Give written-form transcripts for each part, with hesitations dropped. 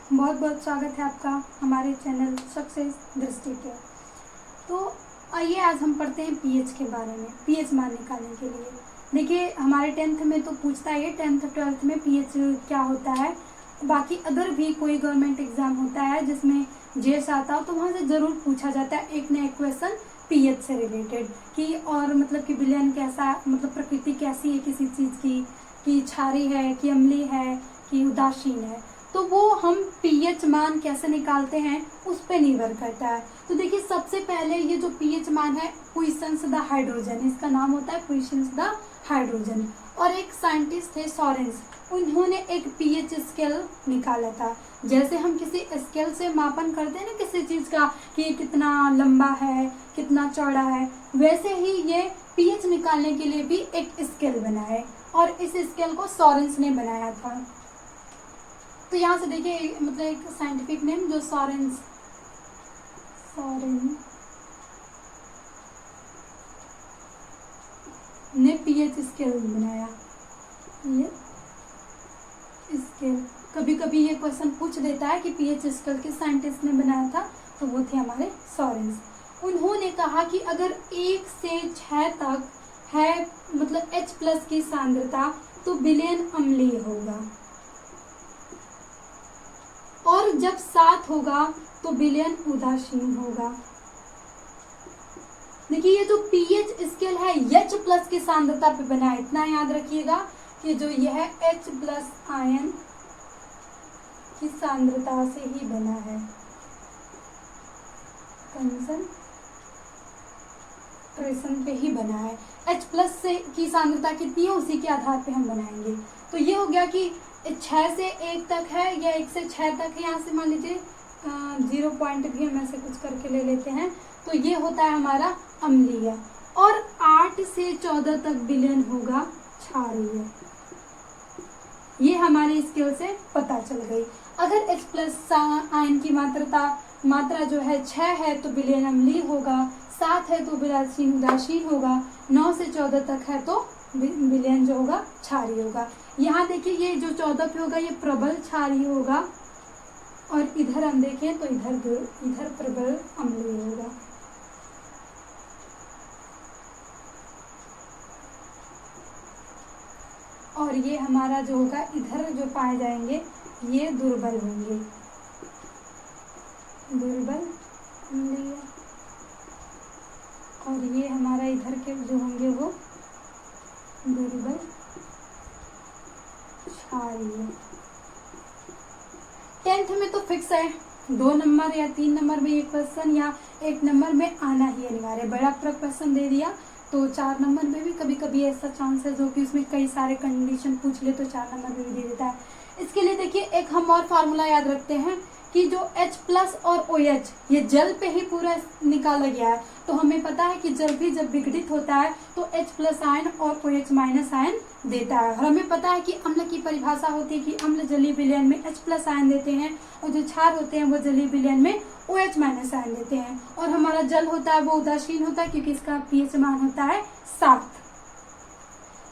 बहुत बहुत स्वागत है आपका हमारे चैनल सक्सेस दृष्टि के। तो आइए आज हम पढ़ते हैं पीएच के बारे में, पीएच मान निकालने के लिए। देखिए हमारे 10th में तो पूछता है, 10th 12th में पीएच क्या होता है। बाकी अगर भी कोई गवर्नमेंट एग्जाम होता है जिसमें जेस आता हो तो वहाँ से ज़रूर पूछा जाता है एक ना एक क्वेश्चन पीएच से रिलेटेड कि और मतलब कि विलयन कैसा, मतलब प्रकृति कैसी है किसी चीज़ की, कि क्षारी है कि अम्लीय है कि उदासीन है। तो वो हम पीएच मान कैसे निकालते हैं उस पर निर्भर करता है। तो देखिए सबसे पहले ये जो पीएच मान है क्विसेंस द हाइड्रोजन, इसका नाम होता है क्विसेंस द हाइड्रोजन। और एक साइंटिस्ट थे सॉरेंस, उन्होंने एक पीएच स्केल निकाला था। जैसे हम किसी स्केल से मापन करते हैं ना किसी चीज़ का कि कितना लंबा है कितना चौड़ा है, वैसे ही ये पीएच निकालने के लिए भी एक स्केल बना है और इस स्केल को सॉरेंस ने बनाया था। तो यहाँ से देखिए मतलब एक साइंटिफिक नेम जो सॉरेन ने पीएच स्केल बनाया। ये स्केल कभी कभी ये क्वेश्चन पूछ देता है कि पीएच स्केल किस साइंटिस्ट ने बनाया था, तो वो थे हमारे सॉरेंस। उन्होंने कहा कि अगर 1 से 6 तक है मतलब H+ की सांद्रता तो विलयन अम्लीय होगा, और जब 7 होगा तो विलयन उदासीन होगा। देखिए ये जो पीएच स्केल है H+ की सांद्रता पे बना है, इतना याद रखिएगा कि जो यह H+ आयन की सांद्रता से ही बना है। कंसंट्रेशन पे ही बना है। H+ से की सांद्रता कितनी है उसी के आधार पे हम बनाएंगे। तो ये हो गया कि 6 से 1 तक है या 1 से 6 तक है, यहाँ से मान लीजिए 0 पॉइंट भी हम ऐसे कुछ करके ले लेते हैं, तो ये होता है हमारा अम्लीय। और 8 से 14 तक विलयन होगा क्षारीय। ये हमारी स्केल से पता चल गई। अगर H+ आयन की मात्रा जो है 6 है तो विलयन अम्लीय होगा, 7 है तो विलयन उदासीन होगा, 9 से 14 तक है तो विलयन जो होगा क्षारीय होगा। यहाँ देखिए ये जो 14 पे होगा ये प्रबल क्षारीय होगा, और इधर हम देखें तो इधर प्रबल अम्लीय होगा। और ये हमारा जो होगा इधर जो पाए जाएंगे ये दुर्बल होंगे, दुर्बल अम्लीय। और ये हमारा इधर के जो होंगे वो दुर्बल क्षारीय। 10th में तो फिक्स है 2 नंबर या 3 नंबर में ये क्वेश्चन या 1 नंबर में आना ही अनिवार्य। बड़ा क्वेश्चन दे दिया तो 4 नंबर में भी कभी कभी ऐसा चांसेस हो कि उसमें कई सारे कंडीशन पूछ ले तो 4 नंबर में भी दे देता है। इसके लिए देखिए एक हम और फार्मूला याद रखते हैं कि जो H+ और OH ये जल पे ही पूरा निकाला गया है। तो हमें पता है कि जल भी जब विघटित होता है तो H+ आयन और OH- आयन देता है। और हमें पता है कि अम्ल की परिभाषा होती है कि अम्ल जलीय विलयन में H+ आयन देते हैं और जो क्षार होते हैं वो जलीय विलयन में OH- आयन देते हैं। और हमारा जल होता है वो उदासीन होता है क्योंकि इसका पीएच मान होता है 7।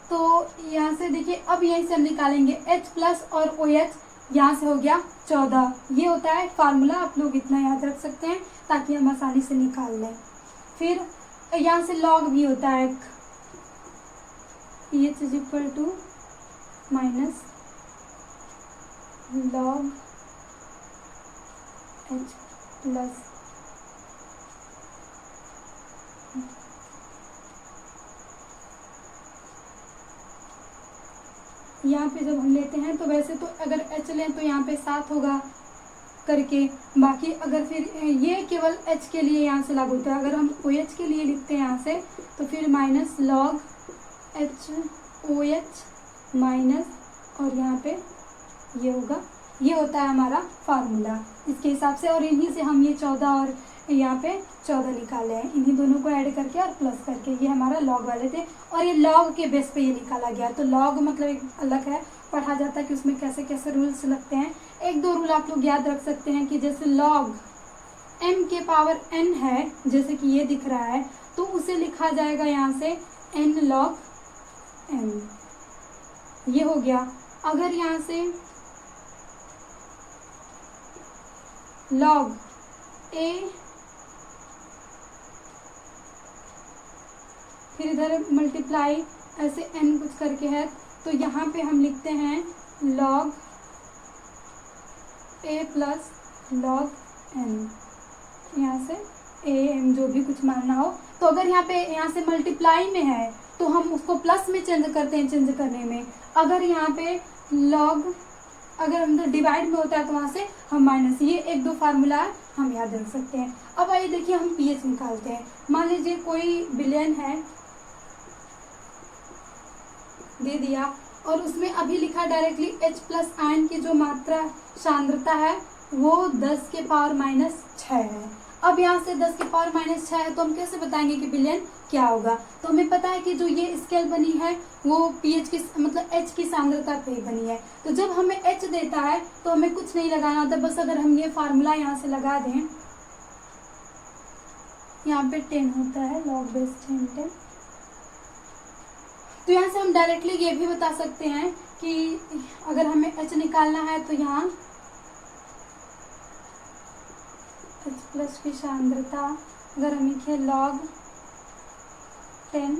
तो यहाँ से देखिए अब यहीं से हम निकालेंगे H+ और OH, यहाँ से हो गया 14। ये होता है फार्मूला, आप लोग इतना याद रख सकते हैं ताकि हम आसानी से निकाल लें। फिर यहाँ से लॉग भी होता है pH = -log H+। यहाँ पे जब हम लेते हैं तो वैसे तो अगर H लें तो यहाँ पे 7 होगा करके, बाकी अगर फिर ये केवल H के लिए यहाँ से लागू होता है। अगर हम OH के लिए लिखते हैं यहाँ से तो फिर -log HOH माइनस, और यहाँ पे ये होगा, ये होता है हमारा फार्मूला इसके हिसाब से। और इन्हीं से हम ये 14 और यहाँ पे 14 निकाले हैं, इन्हीं दोनों को ऐड करके और प्लस करके। ये हमारा लॉग वाले थे और ये लॉग के बेस पे ये निकाला गया। तो लॉग मतलब एक अलग है, पढ़ा जाता है कि उसमें कैसे कैसे रूल्स लगते हैं। 1-2 रूल आप लोग याद रख सकते हैं कि जैसे लॉग m⁴n है, जैसे कि ये दिख रहा है, तो उसे लिखा जाएगा यहाँ से n log m। ये हो गया। अगर यहाँ से लॉग ए, फिर इधर मल्टीप्लाई ऐसे n कुछ करके है, तो यहाँ पे हम लिखते हैं log a plus log n, यहाँ से a m जो भी कुछ मानना हो। तो अगर यहाँ से मल्टीप्लाई में है तो हम उसको प्लस में चेंज करते हैं, चेंज करने में। अगर यहाँ पे लॉग, अगर हम डिवाइड में होता है तो वहाँ से हम माइनस, ये एक दो फार्मूला हम याद रख सकते हैं। अब आइए देखिए हम पीएच निकालते हैं। मान लीजिए कोई बिलियन है दे दिया और उसमें अभी लिखा डायरेक्टली h प्लस आयन की जो मात्रा सांद्रता है वो 10 के पावर माइनस 6 है। अब यहाँ से 10 के पावर माइनस 6 है तो हम कैसे बताएंगे कि बिलियन क्या होगा? तो हमें पता है कि जो ये स्केल बनी है वो pH की मतलब h की सांद्रता पे बनी है। तो जब हमें h देता है तो हमें कुछ नहीं लगाना होता, बस अगर हम ये फार्मूला यहाँ से लगा दें, यहाँ पे 10 होता है लॉग बेस 10, तो यहाँ से हम डायरेक्टली ये भी बता सकते हैं कि अगर हमें h निकालना है तो यहाँ h प्लस की सांद्रता अगर हम लिखे लॉग 10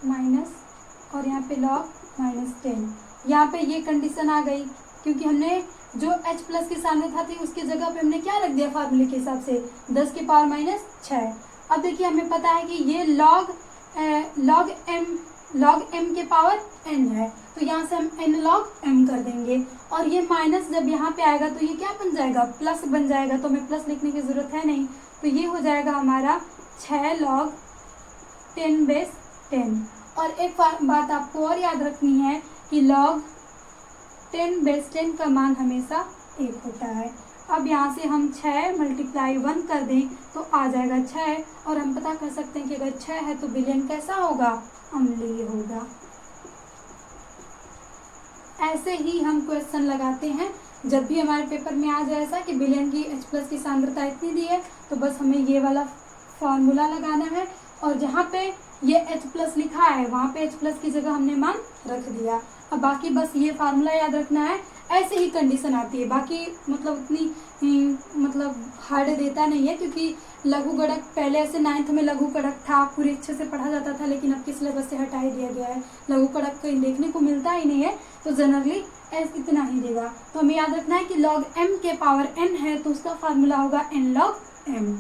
माइनस और यहाँ पे लॉग -10, यहाँ पे ये कंडीशन आ गई क्योंकि हमने जो h प्लस की सांद्रता थी उसकी जगह पे हमने क्या रख दिया फार्मूले के हिसाब से 10 के पावर -6। अब देखिए हमें पता है कि ये लॉग m के पावर n है, तो यहाँ से हम n लॉग m कर देंगे और ये माइनस जब यहाँ पे आएगा तो ये क्या बन जाएगा? प्लस बन जाएगा। तो हमें प्लस लिखने की जरूरत है नहीं, तो ये हो जाएगा हमारा 6 लॉग 10 बेस 10। और एक बात आपको और याद रखनी है कि लॉग 10 बेस 10 का मान हमेशा 1 होता है। अब यहाँ से हम 6 मल्टीप्लाई 1 कर दें तो आ जाएगा 6 और हम पता कर सकते हैं कि अगर 6 है तो बिलियन कैसा होगा? अम्लीय होगा। ऐसे ही हम क्वेश्चन लगाते हैं जब भी हमारे पेपर में आ जाए ऐसा कि बिलियन की h प्लस की सांद्रता इतनी दी है तो बस हमें ये वाला फॉर्मूला लगाना है और जहाँ पे ये h प्लस लिखा है वहाँ पे h प्लस की जगह हमने मान रख दिया। अब बाकी बस ये फार्मूला याद रखना है। ऐसे ही कंडीशन आती है, बाकी मतलब उतनी मतलब हार्ड देता नहीं है क्योंकि लघु गणक पहले ऐसे 9th में लघु गणक था, पूरे अच्छे से पढ़ा जाता था, लेकिन अब के सिलेबस से हटा ही दिया गया है। लघु गणक कहीं देखने को मिलता ही नहीं है, तो जनरली इतना ही देगा। तो हमें याद रखना है कि log m के पावर n है तो उसका फार्मूला होगा n log m।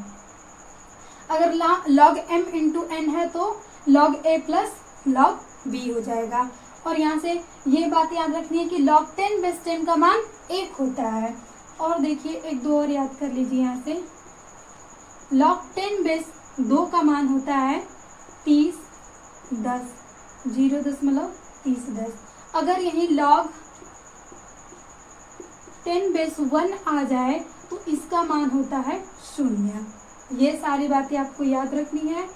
अगर log m इंटू n है तो log a plus log b हो जाएगा। और यहाँ से ये बात याद रखनी है कि log 10 बेस 10 का मान 1 होता है। और देखिए एक दो और याद कर लीजिए, यहाँ से log 10 बेस 2 का मान होता है 30 10 0.30 10। अगर यही log 10 बेस 1 आ जाए तो इसका मान होता है 0। ये सारी बातें आपको याद रखनी है,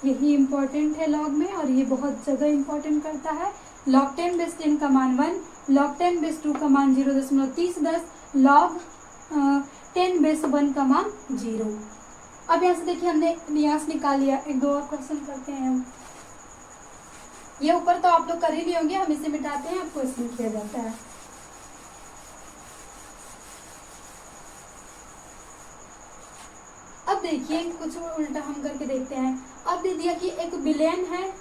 यही इम्पोर्टेंट है लॉग में और ये बहुत जगह इम्पोर्टेंट करता है। log 10 बेस 10 का मान 1, log 10 बेस 2 का मान 0.30 10, log 10 बेस 1 का मान 0। अब यहाँ से देखिए हमने न्यास निकाल लिया। एक दो और क्वेश्चन करते हैं हम। ये ऊपर तो आप लोग कर ही लिए होंगे, हम इसे मिटाते हैं, अब क्वेश्चन किया जाता है। अब देखिए कुछ उल्टा हम करके देखते हैं। अब दे दिया कि एक बिलियन है,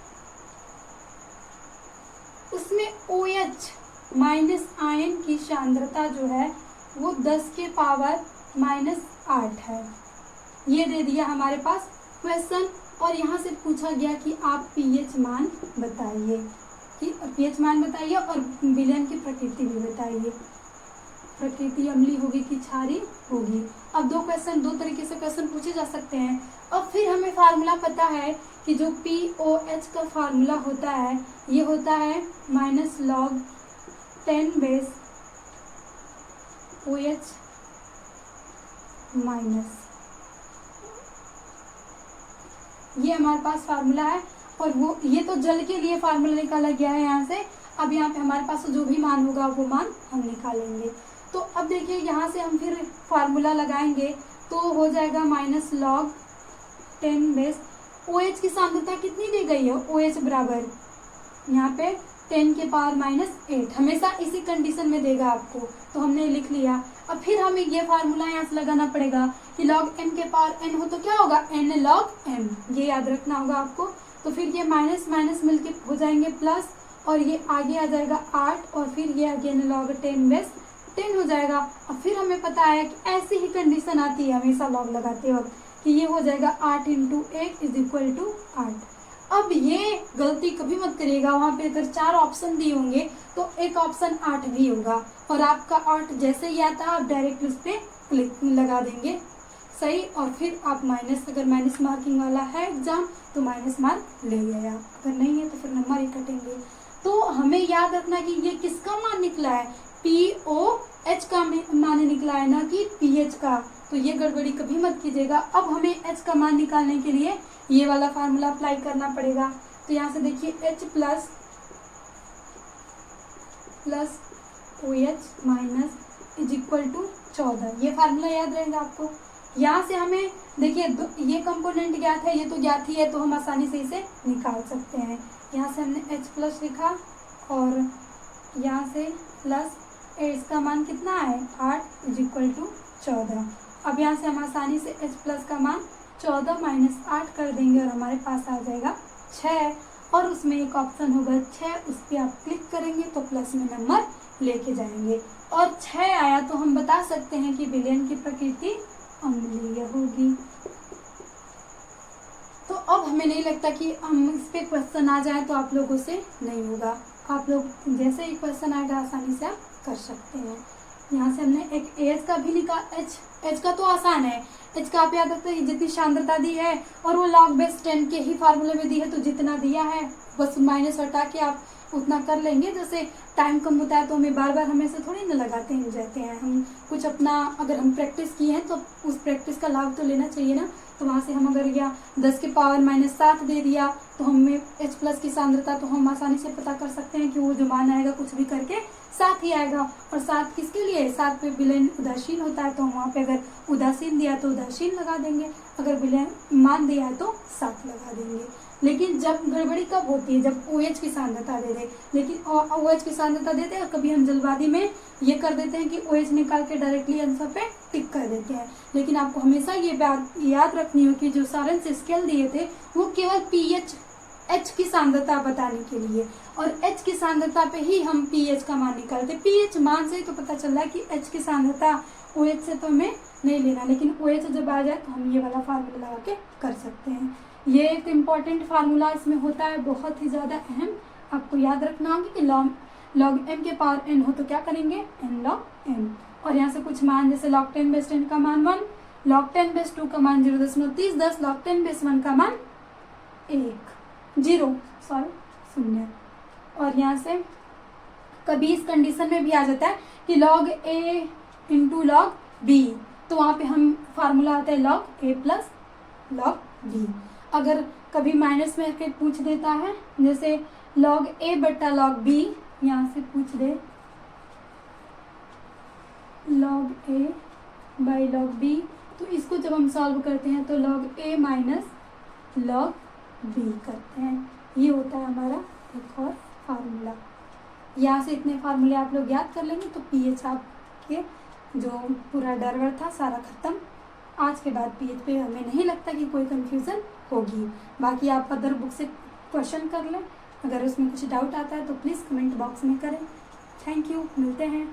उसमें OH माइनस आयन की सांद्रता जो है वो 10 के पावर -8 है। ये दे दिया हमारे पास क्वेश्चन और यहाँ से पूछा गया कि आप pH मान बताइए, कि pH मान बताइए और बिलियन की प्रकृति भी बताइए। प्रकृति अम्लीय होगी कि क्षारीय होगी। अब दो तरीके से क्वेश्चन पूछे जा सकते हैं। और फिर हमें फार्मूला पता है कि जो POH का फार्मूला होता है ये होता है -log 10 बेस OH माइनस, ये हमारे पास फार्मूला है। और वो ये तो जल के लिए फार्मूला निकाला गया है यहाँ से। अब यहाँ पे हमारे पास जो भी मान होगा वो मान हम निकालेंगे। तो अब देखिए यहाँ से हम फिर फार्मूला लगाएंगे तो हो जाएगा -log 10 बेस OH की सांद्रता कितनी दी गई है? OH बराबर यहाँ पे 10 के पावर -8 हमेशा इसी कंडीशन में देगा आपको, तो हमने लिख लिया। अब फिर हमें ये फार्मूला यहाँ से लगाना पड़ेगा कि log m के पावर n हो तो क्या होगा, n log m, ये याद रखना होगा आपको। तो फिर ये माइनस माइनस मिलके हो जाएंगे प्लस, और ये आगे आ जाएगा 8, और फिर ये अगेन log 10 बेस 10 हो जाएगा। अब फिर हमें पता है कि ऐसी ही कंडीशन आती है हमेशा log लगाते वक्त कि ये हो जाएगा 8 × 1 = 8। अब ये गलती कभी मत करिएगा, वहाँ पे अगर 4 ऑप्शन दिए होंगे तो एक ऑप्शन 8 भी होगा, और आपका 8 जैसे ही आता है आप डायरेक्ट उस पर क्लिक लगा देंगे सही, और फिर आप अगर माइनस मार्किंग वाला है एग्जाम तो माइनस मार्क ले गया, अगर नहीं है तो फिर नंबर ही कटेंगे। तो हमें याद रखना कि ये किसका मान निकला है, POH का मान निकला है, ना कि PH का, तो ये गड़बड़ी कभी मत कीजिएगा। अब हमें H का मान निकालने के लिए ये वाला फार्मूला अप्लाई करना पड़ेगा। तो यहाँ से देखिए H प्लस OH माइनस = 14, ये फार्मूला याद रहेगा आपको। यहाँ से हमें देखिए ये कंपोनेंट ज्ञात है, ये तो ज्ञात ही है, तो हम आसानी से इसे निकाल सकते हैं। यहाँ से हमने H प्लस लिखा, और यहाँ से प्लस इसका मान कितना है 8 = 14। अब यहाँ से हम आसानी से H प्लस का मान 14 - 8 कर देंगे, और हमारे पास आ जाएगा 6, और उसमें एक ऑप्शन होगा 6, उस पर आप क्लिक करेंगे तो प्लस में नंबर लेके जाएंगे, और 6 आया तो हम बता सकते हैं कि विलयन की प्रकृति अम्लीय होगी। तो अब हमें नहीं लगता कि हम इस पे क्वेश्चन आ जाए तो आप लोगों से नहीं होगा, आप लोग जैसे ही क्वेश्चन आएगा आसानी से आप कर सकते हैं। यहाँ से हमने एक एच का भी निकाल, एच का तो आसान है, एच का आप याद रखते हैं जितनी सांद्रता दी है और वो log बेस 10 के ही फार्मूले में दी है, तो जितना दिया है बस माइनस हटा के आप उतना कर लेंगे। जैसे टाइम कम होता है तो हमें बार बार हमें से थोड़ी ना लगाते हैं जाते हैं, हम कुछ अपना अगर हम प्रैक्टिस किए हैं तो उस प्रैक्टिस का लाभ तो लेना चाहिए ना। तो वहाँ से हम अगर या 10 के पावर -7 दे दिया तो हमें H प्लस की सांद्रता तो हम आसानी से पता कर सकते हैं कि वो जो मान आएगा कुछ भी करके 7 ही आएगा। और 7 किसके लिए, 7 पे विलयन उदासीन होता है तो हम वहाँ पे अगर उदासीन दिया तो उदासीन लगा देंगे, अगर विलयन मान दिया है तो 7 लगा देंगे। लेकिन जब गड़बड़ी कब होती है, जब OH की सांद्रता दे दे, लेकिन OH की सांद्रता देते हैं और कभी हम जल्दबाजी में ये कर देते हैं कि OH निकाल के डायरेक्टली आंसर पे टिक कर देते हैं। लेकिन आपको हमेशा ये बात याद रखनी हो कि जो सारांश स्केल दिए थे वो केवल pH H की सांद्रता बताने के लिए, और H की सांद्रता पे ही हम pH का मान निकालते। pH मान से ही तो पता चल रहा है कि H की सांद्रता OH से तो हमें नहीं लेना, लेकिन OH जब आ जाए तो हम ये वाला फार्मूला लगा के कर सकते हैं। ये एक इम्पॉर्टेंट फार्मूला इसमें होता है, बहुत ही ज़्यादा अहम, आपको याद रखना होगा कि log m के पावर n हो तो क्या करेंगे, n log m। और यहाँ से कुछ मान जैसे log 10 बेस 10 का मान 1, log 10 बेस 2 का मान 0.30, 10 log 10 बेस 1 का मान 0। और यहाँ से कभी इस कंडीशन में भी आ जाता है कि log a into log b, तो वहाँ पे हम फार्मूला आता है log a plus log b। अगर कभी माइनस में करके पूछ देता है जैसे log a बट्टा log b, यहाँ से पूछ दे log a by log b, तो इसको जब हम सॉल्व करते हैं तो log a minus log b करते हैं। ये होता है हमारा एक और फार्मूला। यहाँ से इतने फार्मूले आप लोग याद कर लेंगे तो pH आपके जो पूरा डर था सारा खत्म। आज के बाद pH पे हमें नहीं लगता कि कोई कंफ्यूजन होगी। बाकी आप अदर बुक से क्वेश्चन कर लें, अगर उसमें कुछ डाउट आता है तो प्लीज़ कमेंट बॉक्स में करें। थैंक यू, मिलते हैं।